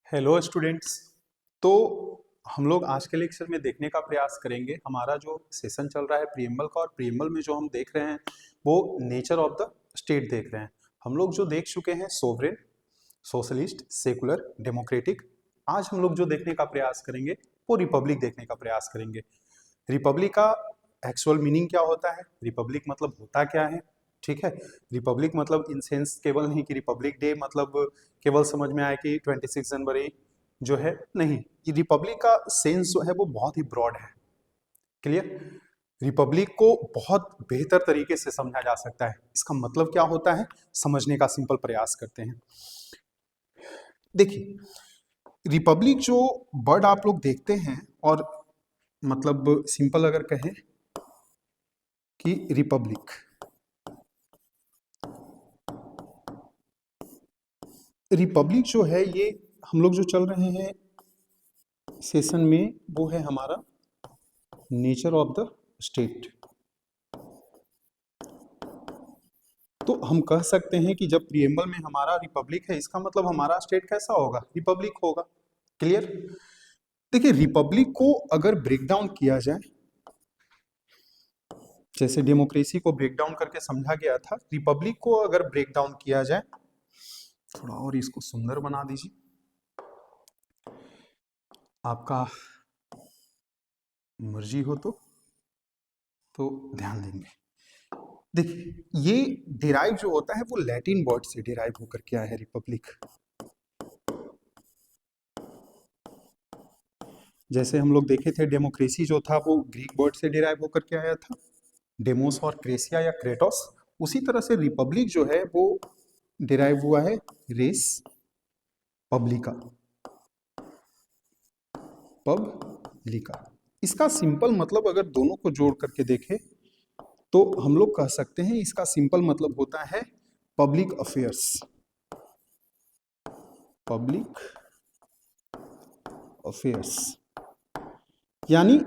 Hello students. तो हम लोग आज के लेक्चर में देखने का प्रयास करेंगे। हमारा जो सेशन चल रहा है प्रीएम्बल का, और प्रीएम्बल में जो हम देख रहे हैं वो नेचर ऑफ द स्टेट देख रहे हैं। हम लोग जो देख चुके हैं सोवरेन, सोशलिस्ट, सेकुलर, डेमोक्रेटिक। आज हम लोग जो देखने का प्रयास करेंगे वो रिपब्लिक देखने का प्रयास करेंगे। रिपब्लिक का एक्चुअल मीनिंग क्या होता है, रिपब्लिक मतलब होता क्या है, ठीक है। रिपब्लिक मतलब इन सेंस केवल नहीं कि रिपब्लिक डे मतलब केवल समझ में आए कि 26 जनवरी जो है, नहीं। ये रिपब्लिक का सेंस जो है वो बहुत ही ब्रॉड है। क्लियर। रिपब्लिक को बहुत बेहतर तरीके से समझा जा सकता है। इसका मतलब क्या होता है समझने का सिंपल प्रयास करते हैं। देखिए, रिपब्लिक जो वर्ड आप लोग देखते हैं, और मतलब सिंपल अगर कहें कि रिपब्लिक, रिपब्लिक जो है ये हम लोग जो चल रहे हैं सेशन में वो है हमारा नेचर ऑफ द स्टेट। तो हम कह सकते हैं कि जब प्रीएम्बल में हमारा रिपब्लिक है, इसका मतलब हमारा स्टेट कैसा होगा, रिपब्लिक होगा। क्लियर। देखिए, रिपब्लिक को अगर ब्रेक डाउन किया जाए, जैसे डेमोक्रेसी को ब्रेक डाउन करके समझा गया था, रिपब्लिक को अगर ब्रेक डाउन किया जाए, थोड़ा और इसको सुंदर बना दीजिए, आपका मर्जी हो तो ध्यान देंगे। देखिए, ये डिराइव जो होता है वो लैटिन वर्ड से डिराइव होकर के आया है रिपब्लिक। जैसे हम लोग देखे थे डेमोक्रेसी जो था वो ग्रीक वर्ड से डिराइव होकर के आया था, डेमोस और क्रेसिया या क्रेटोस। उसी तरह से रिपब्लिक जो है वो डिराइव हुआ है रेस पब्लिका, पब्लिका। इसका सिंपल मतलब अगर दोनों को जोड़ करके देखें तो हम लोग कह सकते हैं इसका सिंपल मतलब होता है पब्लिक अफेयर्स, पब्लिक अफेयर्स, यानी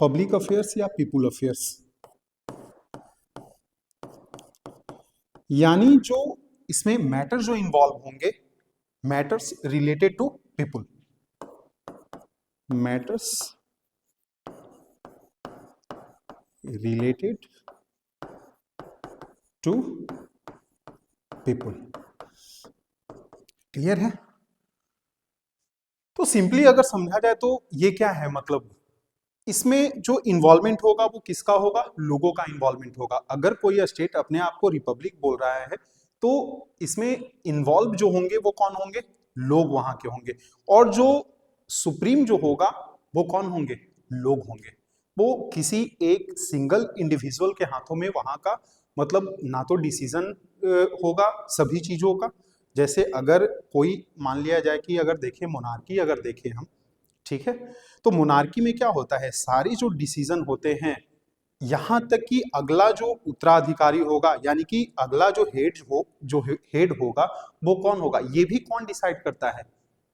पब्लिक अफेयर्स या पीपुल अफेयर्स, यानी जो इसमें मैटर जो इन्वॉल्व होंगे, matters related to people, matters related to people. Clear है। तो सिंपली अगर समझा जाए तो ये क्या है, मतलब इसमें जो इन्वॉल्वमेंट होगा वो किसका होगा, लोगों का इन्वॉल्वमेंट होगा। अगर कोई स्टेट अपने आप को रिपब्लिक बोल रहा है तो इसमें इन्वॉल्व जो होंगे वो कौन होंगे, लोग वहां के होंगे। और जो सुप्रीम जो होगा वो कौन होंगे, लोग होंगे। वो किसी एक सिंगल इंडिविजुअल के हाथों में वहां का मतलब ना तो डिसीजन होगा सभी चीजों का। जैसे अगर कोई मान लिया जाए कि अगर देखें मोनार्की, अगर देखें हम, ठीक है, तो मोनार्की में क्या होता है, सारे जो डिसीजन होते हैं, यहां तक कि अगला जो उत्तराधिकारी होगा, यानी कि अगला जो हेड होगा वो कौन होगा, ये भी कौन डिसाइड करता है,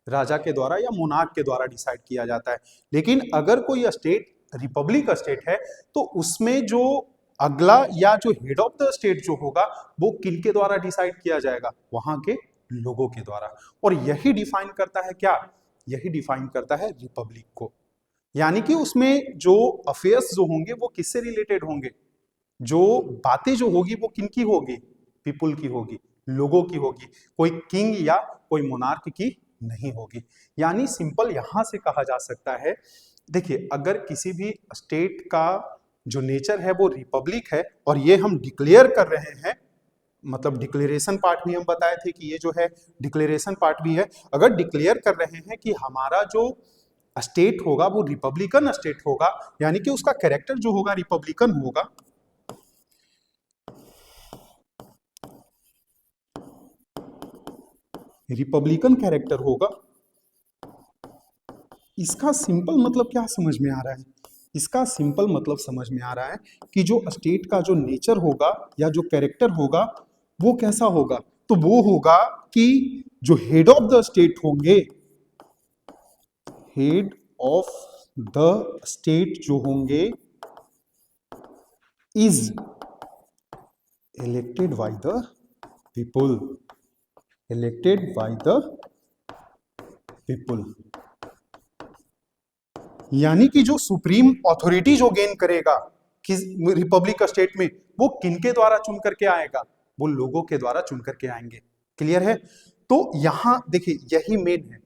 राजा के द्वारा या मोनार्क के द्वारा डिसाइड किया जाता है। लेकिन अगर कोई स्टेट रिपब्लिक स्टेट है तो उसमें जो अगला या जो हेड ऑफ द स्टेट जो होगा वो किनके द्वारा डिसाइड किया जाएगा, वहां के लोगों के द्वारा। और यही डिफाइन करता है क्या, यही डिफाइन करता है रिपब्लिक को। यानी कि उसमें जो अफेयर्स जो होंगे वो किससे रिलेटेड होंगे, जो बातें जो होगी वो किनकी होगी, पीपुल की होगी, लोगों की होगी। कोई किंग या कोई मोनार्क की नहीं होगी। यानी सिंपल यहां से कहा जा सकता है, देखिए अगर किसी भी स्टेट का जो नेचर है वो रिपब्लिक है, और ये हम डिक्लेयर कर रहे हैं, मतलब डिक्लेरेशन पार्ट भी हम बताए थे कि ये जो है डिक्लेरेशन पार्ट भी है। अगर डिक्लेयर कर रहे हैं कि हमारा जो स्टेट होगा वो रिपब्लिकन स्टेट होगा, यानी कि उसका कैरेक्टर जो होगा रिपब्लिकन होगा, रिपब्लिकन कैरेक्टर होगा। इसका सिंपल मतलब क्या समझ में आ रहा है, इसका सिंपल मतलब समझ में आ रहा है कि जो स्टेट का जो नेचर होगा या जो कैरेक्टर होगा वो कैसा होगा, तो वो होगा कि जो हेड ऑफ द स्टेट होंगे, हेड ऑफ द स्टेट जो होंगे is elected by the people, elected by the people. यानी कि जो सुप्रीम ऑथोरिटी जो गेन करेगा किस रिपब्लिक का स्टेट में, वो किनके द्वारा चुन करके आएगा? वो लोगों के द्वारा चुन करके आएंगे। क्लियर है? तो यहां देखिए यही मेन है,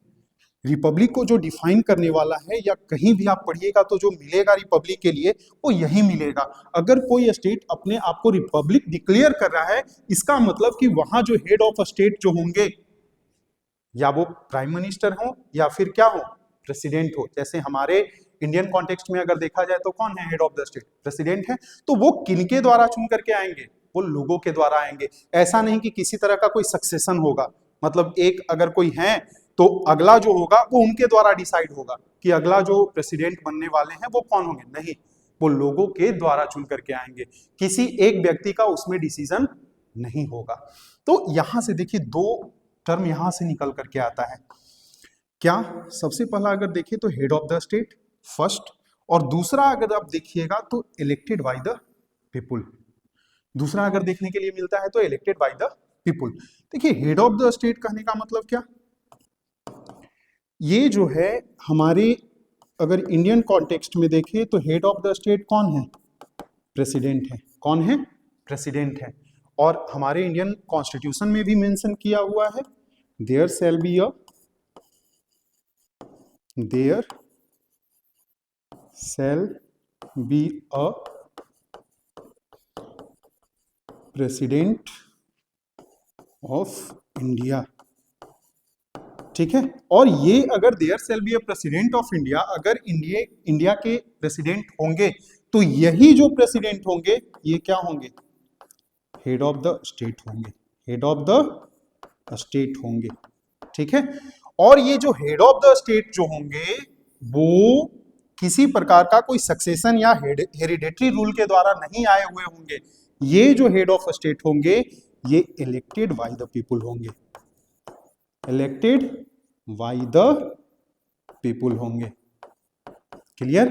रिपब्लिक को जो डिफाइन करने वाला है, या कहीं भी आप पढ़िएगा तो जो मिलेगा रिपब्लिक के लिए वो यही मिलेगा। अगर कोई स्टेट अपने आप को रिपब्लिक डिक्लेयर कर रहा है, इसका मतलब कि वहां जो हेड ऑफ स्टेट जो होंगे, या वो प्राइम मिनिस्टर हो या फिर क्या हो, प्रेसिडेंट हो। जैसे हमारे इंडियन कॉन्टेक्स्ट में अगर देखा जाए तो कौन है head of the state? President है। तो वो किनके द्वारा चुन करके आएंगे? वो लोगों के द्वारा आएंगे। ऐसा नहीं कि किसी तरह का कोई सक्सेशन होगा, मतलब एक अगर कोई है तो अगला जो होगा वो उनके द्वारा डिसाइड होगा कि अगला जो प्रेसिडेंट बनने वाले हैं वो कौन होंगे। नहीं, वो लोगों के द्वारा चुन करके आएंगे, किसी एक व्यक्ति का उसमें डिसीजन नहीं होगा। तो यहां से देखिए दो टर्म यहां से निकल करके आता है। क्या? सबसे पहला अगर देखिए तो head of the state first, और दूसरा अगर आप देखिएगा तो इलेक्टेड बाय द पीपुल। दूसरा अगर देखने के लिए मिलता है तो इलेक्टेड बाय द पीपुल। देखिए हेड ऑफ द स्टेट कहने का मतलब क्या, ये जो है हमारे अगर इंडियन कॉन्टेक्स्ट में देखें तो हेड ऑफ द स्टेट कौन है? प्रेसिडेंट है। कौन है? प्रेसिडेंट है। और हमारे इंडियन कॉन्स्टिट्यूशन में भी मेंशन किया हुआ है, there shall be a there shall be a president of India। ठीक है? और ये अगर there shall be a president of India, अगर इंडिया के प्रेसिडेंट होंगे तो यही जो प्रेसिडेंट होंगे ये क्या होंगे? हेड ऑफ द स्टेट होंगे। हेड ऑफ द स्टेट होंगे। ठीक है? और ये जो हेड ऑफ द स्टेट जो होंगे वो किसी प्रकार का कोई सक्सेशन या हेरिडेटरी रूल के द्वारा नहीं आए हुए होंगे। ये जो हेड ऑफ स्टेट होंगे ये इलेक्टेड बाय द पीपुल होंगे। इलेक्टेड बाय द पीपुल होंगे। क्लियर?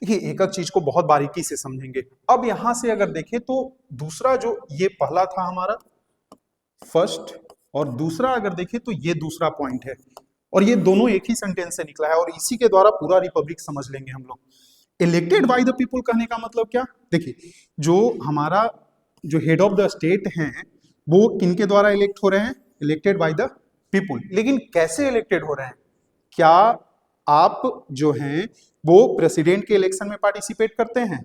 देखिए एक एक चीज को बहुत बारीकी से समझेंगे। अब यहां से अगर देखें तो दूसरा जो ये पहला था हमारा फर्स्ट, और दूसरा अगर देखें तो ये दूसरा पॉइंट है, और ये दोनों एक ही सेंटेंस से निकला है, और इसी के द्वारा पूरा रिपब्लिक समझ लेंगे हम लोग। इलेक्टेड बाय द पीपुल कहने का मतलब क्या? देखिए जो हमारा जो हेड ऑफ द स्टेट हैं वो किनके द्वारा इलेक्ट हो रहे हैं? Elected by the people. लेकिन कैसे इलेक्टेड हो रहे हैं? क्या आप जो हैं वो प्रेसिडेंट के इलेक्शन में पार्टिसिपेट करते हैं?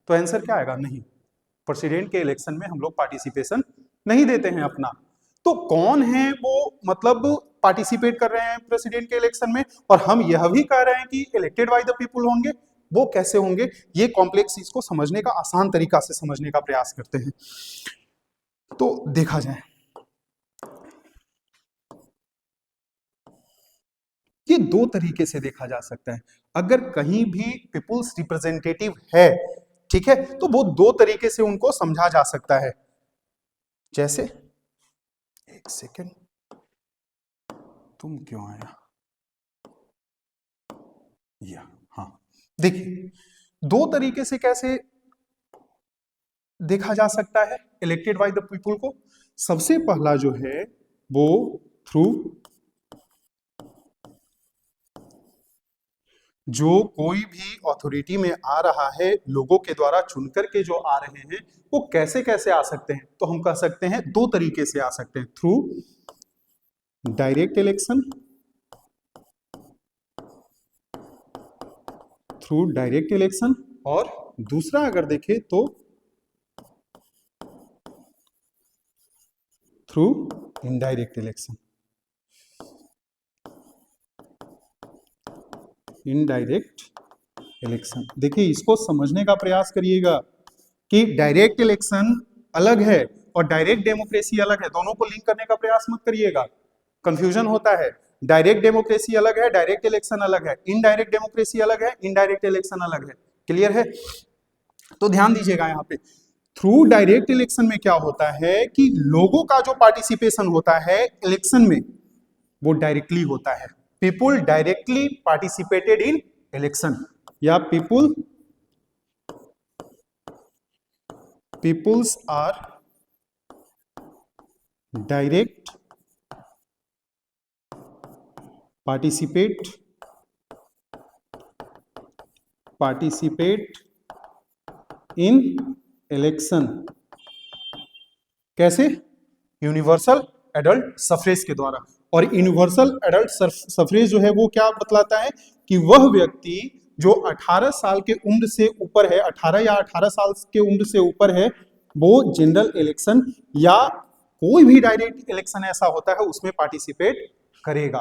तो आंसर क्या आएगा? नहीं, प्रेसिडेंट के इलेक्शन में हम लोग पार्टिसिपेशन नहीं देते हैं अपना। तो कौन है वो मतलब पार्टिसिपेट कर रहे हैं प्रेसिडेंट के इलेक्शन में, और हम यह भी कह रहे हैं कि इलेक्टेड बाय द पीपुल होंगे? वो कैसे होंगे? ये कॉम्प्लेक्स चीज को समझने का आसान तरीका से समझने का प्रयास करते हैं। तो देखा जाए ये दो तरीके से देखा जा सकता है। अगर कहीं भी पीपुल्स रिप्रेजेंटेटिव है, ठीक है, तो वो दो तरीके से उनको समझा जा सकता है। जैसे एक सेकेंड, तुम क्यों आया? या हाँ, देखिए दो तरीके से कैसे देखा जा सकता है इलेक्टेड बाय द पीपुल को। सबसे पहला जो है वो थ्रू जो कोई भी अथॉरिटी में आ रहा है लोगों के द्वारा चुनकर के जो आ रहे हैं, वो कैसे कैसे आ सकते हैं? तो हम कह सकते हैं दो तरीके से आ सकते हैं, through direct election, through direct election, और दूसरा अगर देखें तो through indirect election. Indirect election, देखिए इसको समझने का प्रयास करिएगा कि डायरेक्ट इलेक्शन अलग है और डायरेक्ट डेमोक्रेसी अलग है। दोनों को लिंक करने का प्रयास मत करिएगा, कंफ्यूजन होता है। डायरेक्ट डेमोक्रेसी अलग है, डायरेक्ट इलेक्शन अलग है। इनडायरेक्ट डेमोक्रेसी अलग है, इनडायरेक्ट इलेक्शन अलग है। क्लियर है? तो ध्यान दीजिएगा यहाँ पे थ्रू डायरेक्ट इलेक्शन में क्या होता है कि लोगों का जो पार्टिसिपेशन होता है इलेक्शन में वो डायरेक्टली होता है। People directly participated in election, या peoples are direct participate in election. कैसे? यूनिवर्सल एडल्ट सफरेज के द्वारा। और यूनिवर्सल एडल्ट सफरेज जो है वो क्या बतलाता है कि वह व्यक्ति जो 18 साल के उम्र से ऊपर है, 18 या 18 साल के उम्र से ऊपर है, वो जनरल इलेक्शन या कोई भी डायरेक्ट इलेक्शन ऐसा होता है उसमें पार्टिसिपेट करेगा।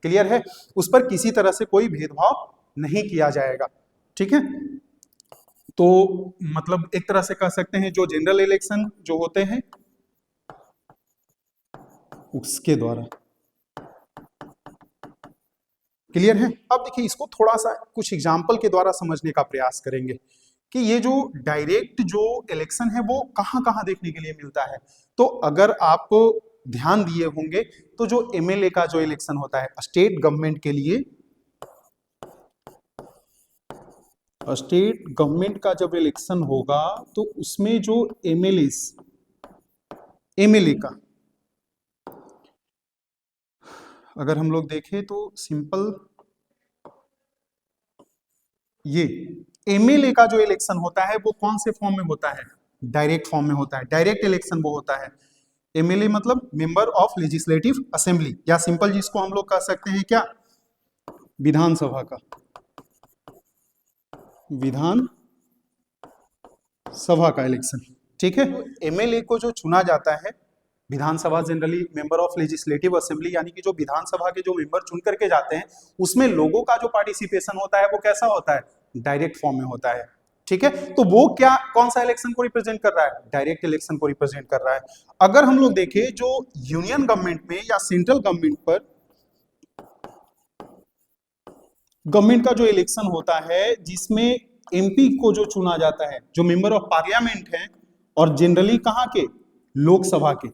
क्लियर है? उस पर किसी तरह से कोई भेदभाव नहीं किया जाएगा। ठीक है? तो मतलब एक तरह से कह सकते हैं जो जनरल इलेक्शन जो होते हैं उसके द्वारा। क्लियर है? अब देखिए इसको थोड़ा सा कुछ एग्जाम्पल के द्वारा समझने का प्रयास करेंगे कि ये जो डायरेक्ट जो इलेक्शन है वो कहां कहां देखने के लिए मिलता है। तो अगर आप ध्यान दिए होंगे तो जो एमएलए का जो इलेक्शन होता है स्टेट गवर्नमेंट के लिए, स्टेट गवर्नमेंट का जब इलेक्शन होगा तो उसमें जो एमएलए का अगर हम लोग देखें तो सिंपल ये एमएलए का जो इलेक्शन होता है वो कौन से फॉर्म में होता है? डायरेक्ट फॉर्म में होता है। डायरेक्ट इलेक्शन वो होता है। एमएलए मतलब मेंबर ऑफ लेजिस्लेटिव असेंबली, या सिंपल जिसको हम लोग कह सकते हैं क्या, विधानसभा का, विधान सभा का इलेक्शन। ठीक है? एमएलए को जो चुना जाता है विधानसभा, generally member of legislative assembly, यानी कि जो विधानसभा के जो मेंबर चुन करके जाते हैं उसमें लोगों का जो पार्टिसिपेशन होता है वो कैसा होता है? डायरेक्ट फॉर्म में होता है। ठीक है? तो वो क्या कौन सा इलेक्शन को रिप्रेजेंट कर रहा है? डायरेक्ट इलेक्शन को रिप्रेजेंट कर रहा है। अगर हम लोग देखें जो यूनियन गवर्नमेंट में या सेंट्रल गवर्नमेंट का जो इलेक्शन होता है जिसमें एमपी को जो चुना जाता है, जो मेंबर ऑफ पार्लियामेंट है, और जनरली कहां के? लोकसभा के।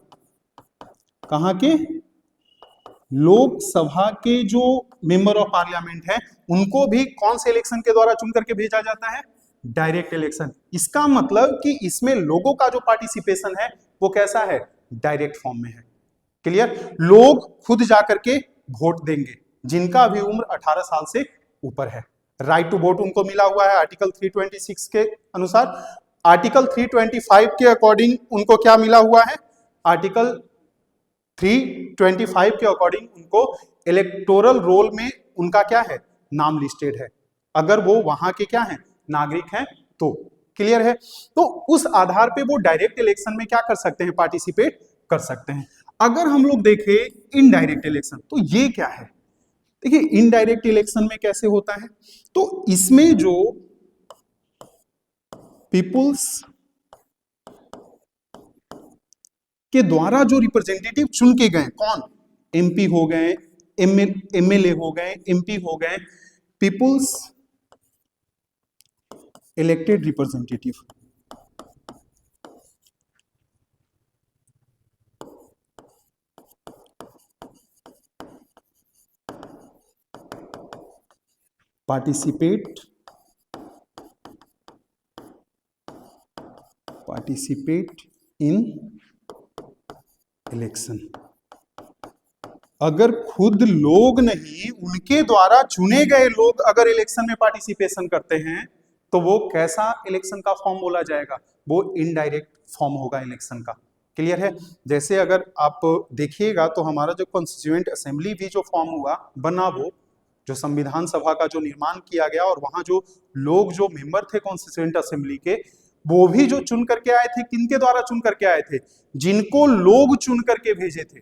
कहां के? लोकसभा के जो मेंबर ऑफ पार्लियामेंट है उनको भी कौन से इलेक्शन के द्वारा चुन करके भेजा जाता है? Direct election. इसका मतलब कि इसमें लोगों का जो पार्टिसिपेशन है वो कैसा है? डायरेक्ट फॉर्म में है। क्लियर? लोग खुद जाकर के वोट देंगे जिनका भी उम्र 18 साल से ऊपर है। राइट टू वोट उनको मिला हुआ है आर्टिकल 326 के अनुसार। आर्टिकल 325 के अकॉर्डिंग उनको क्या मिला हुआ है? आर्टिकल 325 के अकॉर्डिंग उनको इलेक्टोरल रोल में उनका क्या है? नाम लिस्टेड है, अगर वो वहां के क्या है? नागरिक हैं तो। क्लियर है? तो उस आधार पे वो डायरेक्ट इलेक्शन में क्या कर सकते हैं? पार्टिसिपेट कर सकते हैं। अगर हम लोग देखें इनडायरेक्ट इलेक्शन तो ये क्या है? देखिए इनडायरेक्ट इलेक्शन में कैसे होता है, तो इसमें जो पीपुल्स के द्वारा जो रिप्रेजेंटेटिव चुन के गए, कौन? एमपी हो गए, एमएलए हो गए, एमपी हो गए, people's elected representative. Participate in election. अगर खुद लोग नहीं, उनके द्वारा चुने गए लोग अगर इलेक्शन में पार्टिसिपेशन करते हैं तो वो कैसा इलेक्शन का फॉर्म बोला जाएगा? वो इनडायरेक्ट फॉर्म होगा इलेक्शन का। क्लियर है? जैसे अगर आप देखिएगा तो हमारा जो कॉन्स्टिट्यूएंट असेंबली भी जो फॉर्म हुआ बना, वो जो संविधान सभा का जो निर्माण किया गया और वहां जो लोग जो मेंबर थे कॉन्स्टिट्यूएंट असेंबली के, वो भी जो चुन करके आए थे, किनके द्वारा चुन करके आए थे? जिनको लोग चुन करके भेजे थे।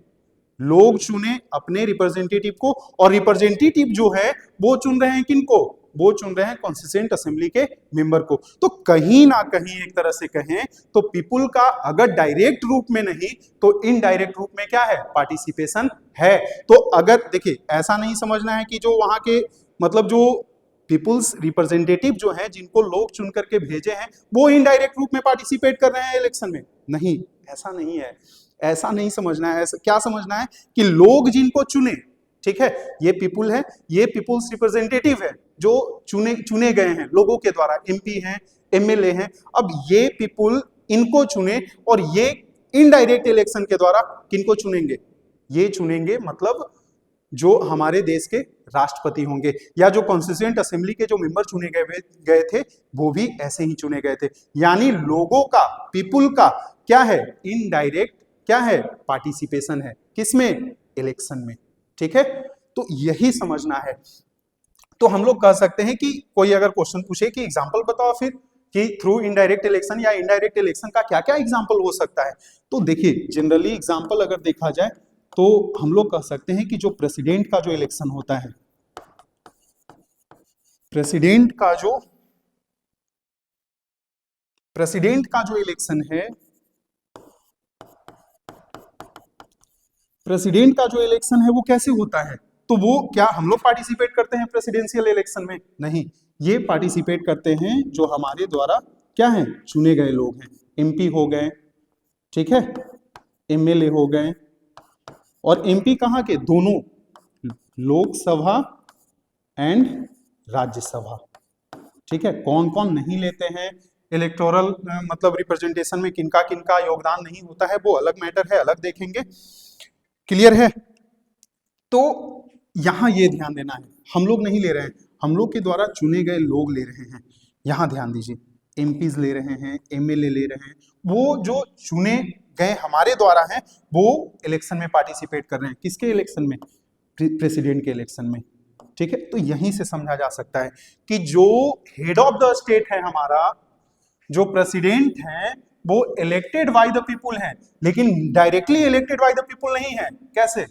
लोग चुने अपने रिप्रेजेंटेटिव को, और रिप्रेजेंटेटिव जो है वो चुन रहे हैं किनको? वो चुन रहे हैं कॉन्स्टिट्यूएंट असेंबली के मेंबर को। तो कहीं ना कहीं एक तरह से कहें तो पीपुल का अगर डायरेक्ट रूप में नहीं तो इनडायरेक्ट रूप में क्या है? पार्टिसिपेशन है। तो अगर देखिए ऐसा नहीं समझना है कि जो वहां के मतलब जो पीपुल्स रिप्रेजेंटेटिव जो हैं जिनको लोग चुन करके भेजे हैं वो इनडायरेक्ट रूप में पार्टिसिपेट कर रहे हैं इलेक्शन में। नहीं, ऐसा नहीं है। ऐसा नहीं समझना है। ऐसा क्या समझना है कि लोग जिनको चुने, ठीक है, ये पीपुल है, ये पीपुल्स रिप्रेजेंटेटिव है जो चुने गए हैं लोगों के द्वारा, एमपी हैं, एमएलए हैं। अब ये पीपुल इनको चुने और ये इनडायरेक्ट इलेक्शन के द्वारा किनको चुनेंगे? ये चुनेंगे मतलब जो हमारे देश के राष्ट्रपति होंगे, या जो कॉन्स्टिट्यूएंट असेंबली के जो मेंबर चुने गए थे वो भी ऐसे ही चुने गए थे। यानी लोगों का, पीपुल का क्या है, इनडायरेक्ट क्या है, पार्टिसिपेशन है, किसमें, इलेक्शन में। ठीक है, तो यही समझना है। तो हम लोग कह सकते हैं कि कोई अगर क्वेश्चन पूछे कि एग्जांपल बताओ फिर कि थ्रू इनडायरेक्ट इलेक्शन या इनडायरेक्ट इलेक्शन का क्या क्या एग्जांपल हो सकता है, तो देखिए जनरली एग्जांपल अगर देखा जाए तो हम लोग कह सकते हैं कि जो प्रेसिडेंट का जो इलेक्शन होता है, प्रेसिडेंट का जो इलेक्शन है, प्रेसिडेंट का जो इलेक्शन है वो कैसे होता है, तो वो क्या हम लोग पार्टिसिपेट करते हैं प्रेसिडेंशियल इलेक्शन में? नहीं, ये पार्टिसिपेट करते हैं जो हमारे द्वारा क्या है, चुने गए लोग हैं। एमपी हो गए, ठीक है, एमएलए हो गए, और एमपी कहाँ के, दोनों, लोकसभा एंड राज्यसभा। ठीक है, कौन कौन नहीं लेते हैं इलेक्टोरल मतलब रिप्रेजेंटेशन में, किनका किनका योगदान नहीं होता है, वो अलग मैटर है, अलग देखेंगे। क्लियर है? तो यहां ये ध्यान देना है, हम लोग नहीं ले रहे हैं, हम लोग के द्वारा चुने गए लोग ले रहे हैं। यहां ध्यान दीजिए, एमपीज ले रहे हैं, एमएलए ले रहे हैं, वो जो चुने गए हमारे द्वारा हैं वो इलेक्शन में पार्टिसिपेट कर रहे हैं। किसके इलेक्शन में? प्रेसिडेंट के इलेक्शन में। ठीक है, तो यहीं से समझा जा सकता है कि जो हेड ऑफ द स्टेट है हमारा, जो प्रेसिडेंट है, वो इलेक्टेड बाय द पीपुल है, लेकिन directly elected by the people नहीं है। कैसे?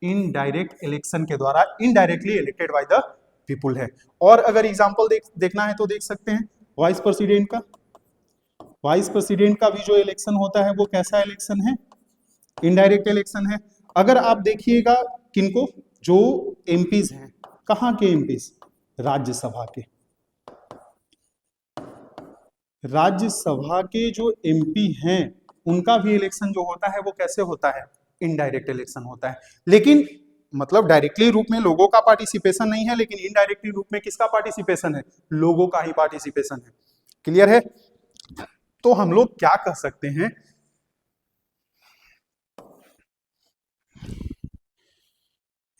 इनडायरेक्ट इलेक्शन के द्वारा indirectly elected by the people है। और अगर एग्जांपल देखना है तो देख सकते हैं वाइस प्रेसिडेंट का। वाइस प्रेसिडेंट का भी जो इलेक्शन होता है वो कैसा इलेक्शन है? इनडायरेक्ट इलेक्शन है। अगर आप देखिएगा किनको, जो एमपीज हैं, कहां के एमपीज? राज्यसभा के। राज्यसभा के जो एमपी हैं उनका भी इलेक्शन जो होता है वो कैसे होता है? इनडायरेक्ट इलेक्शन होता है। लेकिन मतलब डायरेक्टली रूप में लोगों का पार्टिसिपेशन नहीं है, लेकिन इनडायरेक्टली रूप में किसका पार्टिसिपेशन है? लोगों का ही पार्टिसिपेशन है। क्लियर है? तो हम लोग क्या कह सकते हैं,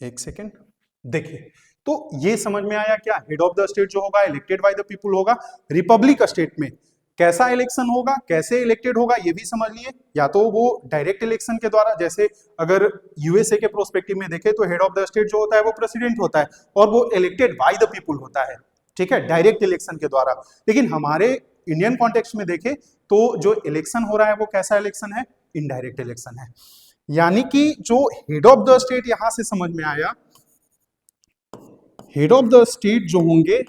एक सेकेंड देखिए, तो ये समझ में आया क्या, हेड ऑफ द स्टेट जो होगा इलेक्टेड बाय द पीपुल होगा। रिपब्लिक स्टेट में कैसा इलेक्शन होगा, कैसे इलेक्टेड होगा, ये भी समझ लिए। या तो वो डायरेक्ट इलेक्शन के द्वारा, जैसे अगर यूएसए के प्रोस्पेक्टिव में देखें तो हेड ऑफ द स्टेट जो होता है वो प्रेसिडेंट होता है और वो इलेक्टेड बाय द पीपुल होता है। ठीक है, डायरेक्ट इलेक्शन के द्वारा। लेकिन हमारे इंडियन कॉन्टेक्स्ट में देखें तो जो इलेक्शन हो रहा है वो कैसा इलेक्शन है? इनडायरेक्ट इलेक्शन है। यानी कि जो हेड ऑफ द स्टेट यहां से समझ में आया, हेड ऑफ द स्टेट जो होंगे,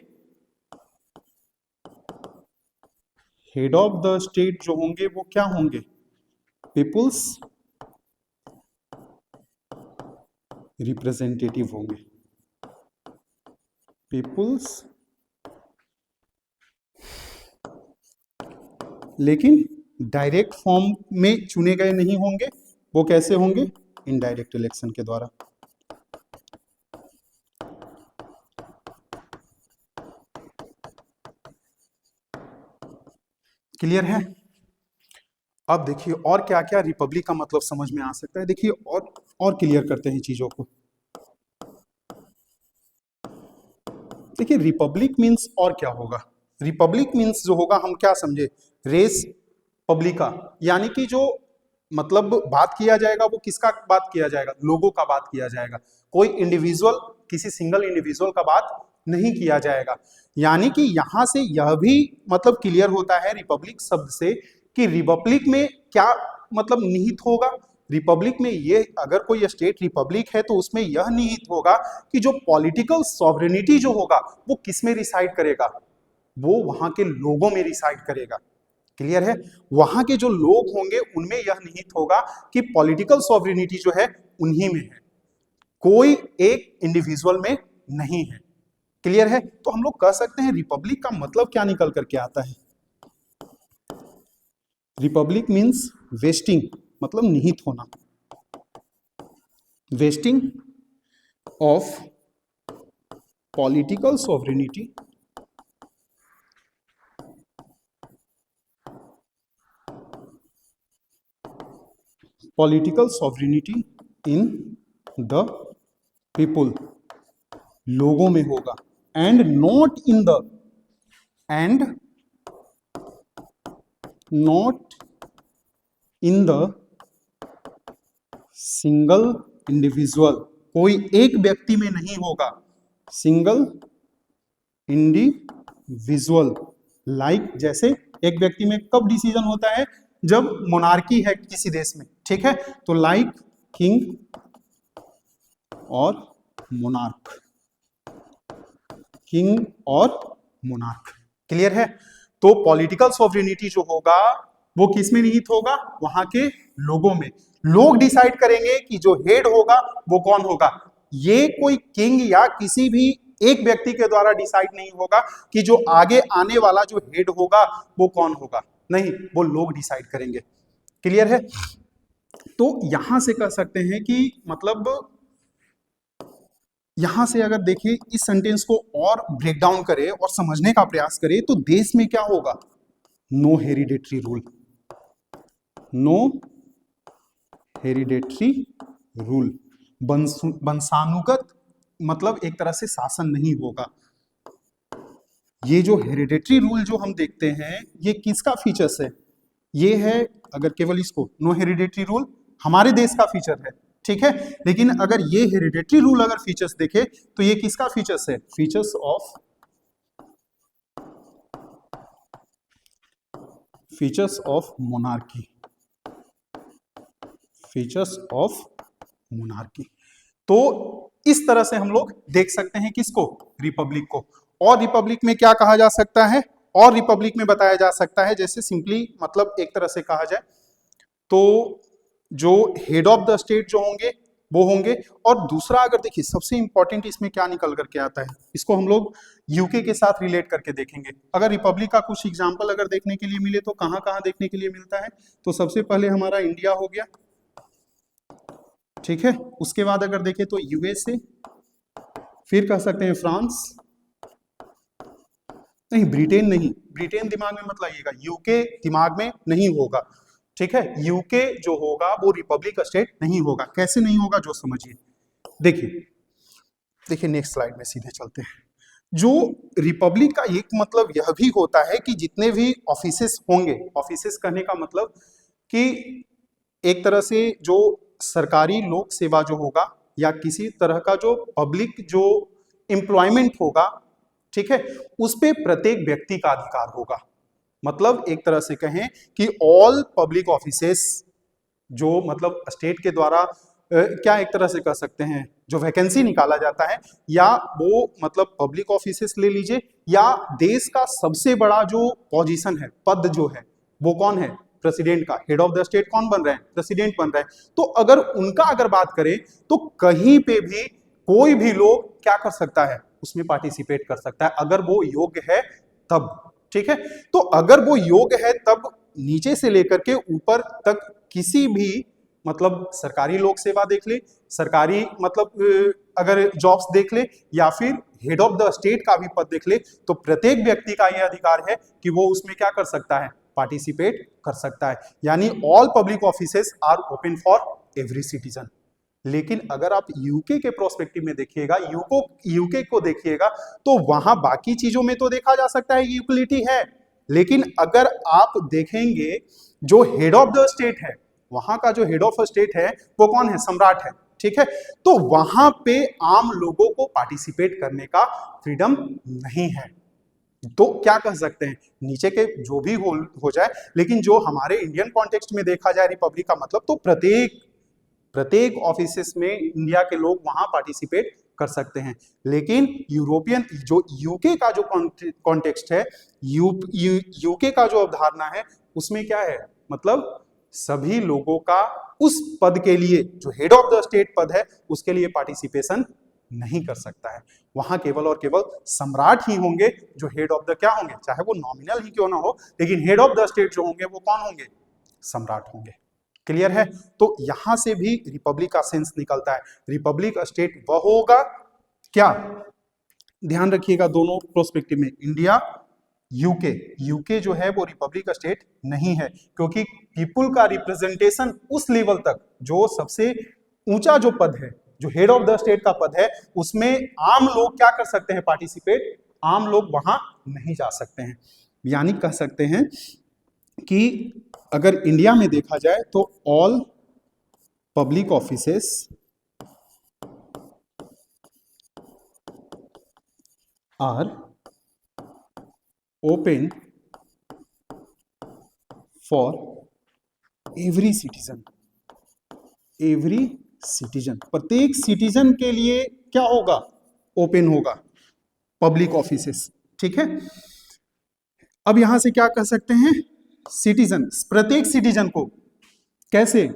हेड ऑफ द स्टेट जो होंगे वो क्या होंगे? पीपुल्स रिप्रेजेंटेटिव होंगे। पीपुल्स, लेकिन डायरेक्ट फॉर्म में चुने गए नहीं होंगे, वो कैसे होंगे? इनडायरेक्ट इलेक्शन के द्वारा। क्लियर है? अब देखिए और क्या क्या रिपब्लिक का मतलब समझ में आ सकता है। देखिए और क्लियर करते हैं चीजों को। देखिए रिपब्लिक मींस और क्या होगा? रिपब्लिक मींस जो होगा, हम क्या समझे, रेस पब्लिका, यानी कि जो मतलब बात किया जाएगा वो किसका बात किया जाएगा? लोगों का बात किया जाएगा। कोई इंडिविजुअल, किसी सिंगल इंडिविजुअल का बात नहीं किया जाएगा। यानी कि यहां से यह भी मतलब क्लियर होता है रिपब्लिक शब्द से कि रिपब्लिक में क्या मतलब निहित होगा। रिपब्लिक में ये, अगर कोई स्टेट रिपब्लिक है तो उसमें यह निहित होगा कि जो पॉलिटिकल सॉवरेनिटी जो होगा वो किस में रिसाइड करेगा? वो वहां के लोगों में रिसाइड करेगा। क्लियर है? वहां के जो लोग होंगे उनमें यह निहित होगा कि पॉलिटिकल सॉवरेनिटी जो है उन्हीं में है, कोई एक इंडिविजुअल में नहीं है। क्लियर है? तो हम लोग कह सकते हैं रिपब्लिक का मतलब क्या निकल करके आता है? रिपब्लिक मींस वेस्टिंग, मतलब निहित होना, wasting of political sovereignty in the people, लोगों में होगा, and not in the, and not in the single individual, कोई एक व्यक्ति में नहीं होगा, सिंगल इंडिविजुअल, लाइक जैसे एक व्यक्ति में कब डिसीजन होता है, जब मोनार्की है किसी देश में, ठीक है, तो लाइक किंग और मोनार्क, किंग और मोनार्क, क्लियर है। तो पॉलिटिकल सॉवरेनिटी जो होगा वो किस में निहित होगा, वहां के लोगों में, लोग डिसाइड करेंगे कि जो हेड होगा वो कौन होगा, ये कोई किंग या किसी भी एक व्यक्ति के द्वारा डिसाइड नहीं होगा कि जो आगे आने वाला जो हेड होगा वो कौन होगा, नहीं, वो लोग डिसाइड करेंगे, क्लियर है। तो यहां से कह सकते हैं कि मतलब यहां से अगर देखिए इस सेंटेंस को और ब्रेक डाउन करें और समझने का प्रयास करें तो देश में क्या होगा, no hereditary rule, no hereditary rule, वंशानुगत मतलब एक तरह से शासन नहीं होगा। ये जो हेरिडेटरी रूल जो हम देखते हैं ये किसका फीचर्स है, ये है, अगर केवल इसको नो हेरिडेटरी रूल हमारे देश का फीचर है, ठीक है, लेकिन अगर ये हेरिडेटरी रूल अगर फीचर्स देखे तो ये किसका फीचर्स है, features of monarchy, features of monarchy. तो इस तरह से हम लोग देख सकते हैं किसको, रिपब्लिक को। और रिपब्लिक में क्या कहा जा सकता है, और रिपब्लिक में बताया जा सकता है, जैसे सिंपली मतलब एक तरह से कहा जाए तो जो हेड ऑफ द स्टेट जो होंगे वो होंगे, और दूसरा अगर देखिए सबसे इंपॉर्टेंट इसमें क्या निकल करके आता है, इसको हम लोग यूके के साथ रिलेट करके देखेंगे। अगर रिपब्लिक का कुछ एग्जांपल अगर देखने के लिए मिले तो कहां कहां देखने के लिए मिलता है, तो सबसे पहले हमारा इंडिया हो गया, ठीक है, उसके बाद अगर देखें तो यूएसए, फिर कह सकते हैं फ्रांस, नहीं ब्रिटेन नहीं, ब्रिटेन दिमाग में मत लाइएगा, यूके दिमाग में नहीं होगा, ठीक है, यूके जो होगा वो रिपब्लिक स्टेट नहीं होगा, कैसे नहीं होगा जो समझिए। देखिए नेक्स्ट स्लाइड में सीधे चलते हैं। जो रिपब्लिक का एक मतलब यह भी होता है कि जितने भी ऑफिसेस होंगे, ऑफिसेस कहने का मतलब कि एक तरह से जो सरकारी लोक सेवा जो होगा या किसी तरह का जो पब्लिक जो एम्प्लॉयमेंट होगा, ठीक है, उस पे प्रत्येक व्यक्ति का अधिकार होगा। मतलब एक तरह से कहें कि ऑल पब्लिक ऑफिसेस जो मतलब स्टेट के द्वारा क्या एक तरह से कह सकते हैं जो वैकेंसी निकाला जाता है, या वो मतलब पब्लिक ऑफिसेस ले लीजिए, या देश का सबसे बड़ा जो पोजीशन है, पद जो है वो कौन है, प्रेसिडेंट का, हेड ऑफ द स्टेट कौन बन रहे हैं, प्रेसिडेंट बन रहे हैं। तो अगर उनका अगर बात करें तो कहीं पे भी कोई भी लोग क्या कर सकता है, उसमें पार्टिसिपेट कर सकता है अगर वो योग्य है तब, ठीक है। तो अगर वो योग्य है तब नीचे से लेकर के ऊपर तक किसी भी मतलब सरकारी लोक सेवा देख ले, सरकारी मतलब अगर जॉब्स देख ले, या फिर हेड ऑफ द स्टेट का भी पद देख ले, तो प्रत्येक व्यक्ति का यह अधिकार है कि वो उसमें क्या कर सकता है, पार्टिसिपेट कर सकता है। यानी all public offices are open for every citizen. लेकिन अगर आप यूके के प्रोस्पेक्टिव में देखिएगा, यूके को देखिएगा, तो वहां बाकी चीजों में तो देखा जा सकता है इक्वलिटी है, लेकिन अगर आप देखेंगे जो हेड ऑफ द स्टेट है, वहां का जो हेड ऑफ स्टेट है वो कौन है, सम्राट है, ठीक है। तो वहां पे आम लोगों को पार्टिसिपेट करने का फ्रीडम नहीं है। तो क्या कह सकते हैं, नीचे के जो भी हो जाए, लेकिन जो हमारे इंडियन कॉन्टेक्स्ट में देखा जाए रिपब्लिक का मतलब, तो प्रत्येक ऑफिसेस में इंडिया के लोग वहां पार्टिसिपेट कर सकते हैं। लेकिन यूरोपियन जो यूके का जो कॉन्टेक्स्ट है, यूके का जो अवधारणा है, उसमें क्या है, मतलब सभी लोगों का उस पद के लिए जो हेड ऑफ द स्टेट पद है उसके लिए पार्टिसिपेशन नहीं कर सकता है। वहां केवल और केवल सम्राट ही होंगे जो हेड ऑफ द क्या होंगे, चाहे वो नॉमिनल ही क्यों ना हो, लेकिन हेड ऑफ द स्टेट जो होंगे वो कौन होंगे, सम्राट होंगे। क्लियर है। तो यहां से भी रिपब्लिक का सेंस निकलता है। रिपब्लिक स्टेट वह होगा, क्या ध्यान रखिएगा दोनों प्रोस्पेक्टिव में, इंडिया यूके जो है वो रिपब्लिक स्टेट नहीं है, क्योंकि पीपुल का रिप्रेजेंटेशन उस लेवल तक, जो सबसे ऊंचा जो पद है जो हेड ऑफ द स्टेट का पद है उसमें आम लोग क्या कर सकते हैं पार्टिसिपेट, आम लोग वहां नहीं जा सकते हैं। यानी कह सकते हैं कि अगर इंडिया में देखा जाए तो all public offices are open for every citizen, every citizen, प्रत्येक सिटीजन के लिए क्या होगा, ओपन होगा पब्लिक ऑफिसेस, ठीक है। अब यहां से क्या कह सकते हैं, सिटीजन, प्रत्येक सिटीजन को, कैसे,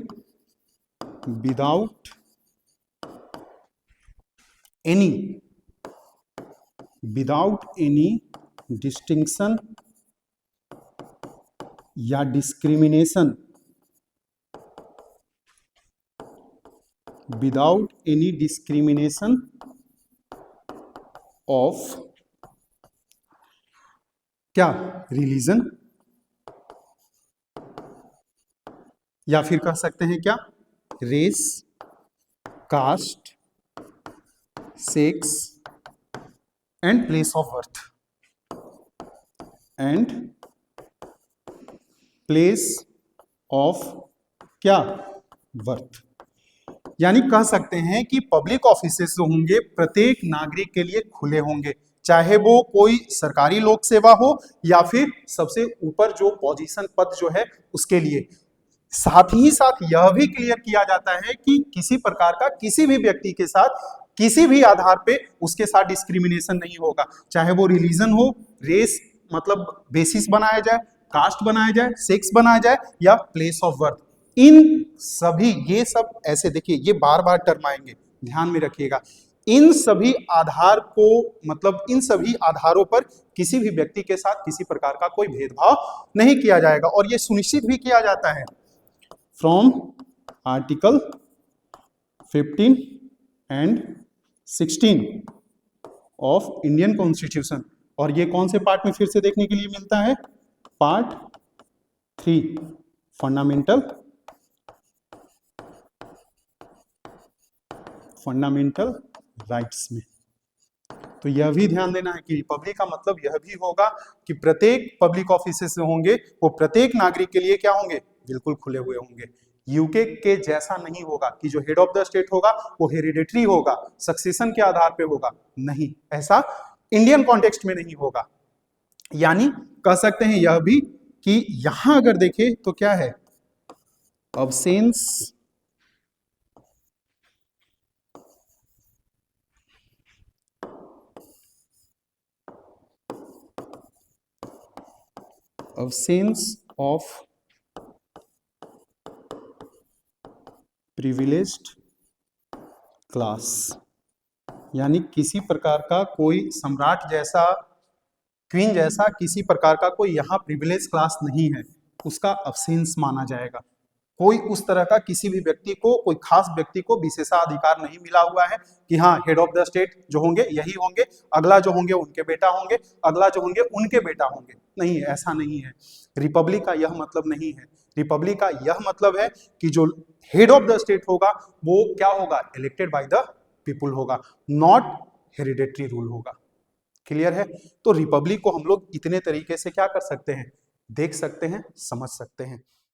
without any, without any distinction या discrimination, without any discrimination of क्या, रिलीजन, या फिर कह सकते हैं क्या, race, caste, sex and place of birth, and place of क्या, बर्थ। यानी कह सकते हैं कि पब्लिक ऑफिसेस जो होंगे प्रत्येक नागरिक के लिए खुले होंगे, चाहे वो कोई सरकारी लोक सेवा हो या फिर सबसे ऊपर जो पोजीशन पद जो है उसके लिए। साथ ही साथ यह भी क्लियर किया जाता है कि किसी प्रकार का किसी भी व्यक्ति के साथ किसी भी आधार पे उसके साथ डिस्क्रिमिनेशन नहीं होगा, चाहे वो रिलीजन हो, रेस मतलब बेसिस बनाया जाए, कास्ट बनाया जाए, सेक्स बनाया जाए या प्लेस ऑफ बर्थ। इन सभी, ये सब ऐसे देखिए, ये बार बार टर्म आएंगे, ध्यान में रखिएगा। इन सभी आधार को, मतलब इन सभी आधारों पर किसी भी व्यक्ति के साथ किसी प्रकार का कोई भेदभाव नहीं किया जाएगा। और ये सुनिश्चित भी किया जाता है from article 15 and 16 of Indian constitution. और ये कौन से पार्ट में फिर से देखने के लिए मिलता है, पार्ट 3 फंडामेंटल राइट्स में। तो यह भी ध्यान देना है कि रिपब्लिक का मतलब यह भी होगा कि प्रत्येक पब्लिक ऑफिसेस होंगे वो प्रत्येक नागरिक के लिए क्या होंगे, बिल्कुल खुले हुए होंगे। यूके के जैसा नहीं होगा कि जो हेड ऑफ द स्टेट होगा वो हेरिडेटरी होगा, सक्सेशन के आधार पे होगा, नहीं, ऐसा इंडियन कॉन्टेक्स्ट में नहीं होगा। यानी कह सकते हैं यह भी कि यहां अगर देखें तो क्या है, अब्सेंस ऑफ प्रिविलेज्ड क्लास, यानी किसी प्रकार का कोई सम्राट जैसा, क्वीन जैसा किसी प्रकार का कोई यहां प्रिविलेज क्लास नहीं है, उसका अब्सेंस माना जाएगा। कोई उस तरह का किसी भी व्यक्ति को, कोई खास व्यक्ति को विशेषाधिकार नहीं मिला हुआ है कि हाँ हेड ऑफ द स्टेट जो होंगे यही होंगे, अगला जो होंगे उनके बेटा होंगे, अगला जो होंगे उनके बेटा होंगे, नहीं, ऐसा नहीं है। रिपब्लिक का यह मतलब नहीं है। रिपब्लिक का यह मतलब है कि जो हेड ऑफ द स्टेट होगा वो क्या होगा, इलेक्टेड बाय द पीपुल होगा, नॉट हेरिडेटरी रूल होगा। क्लियर है। तो रिपब्लिक को हम लोग इतने तरीके से क्या कर सकते हैं, देख सकते हैं, समझ सकते हैं।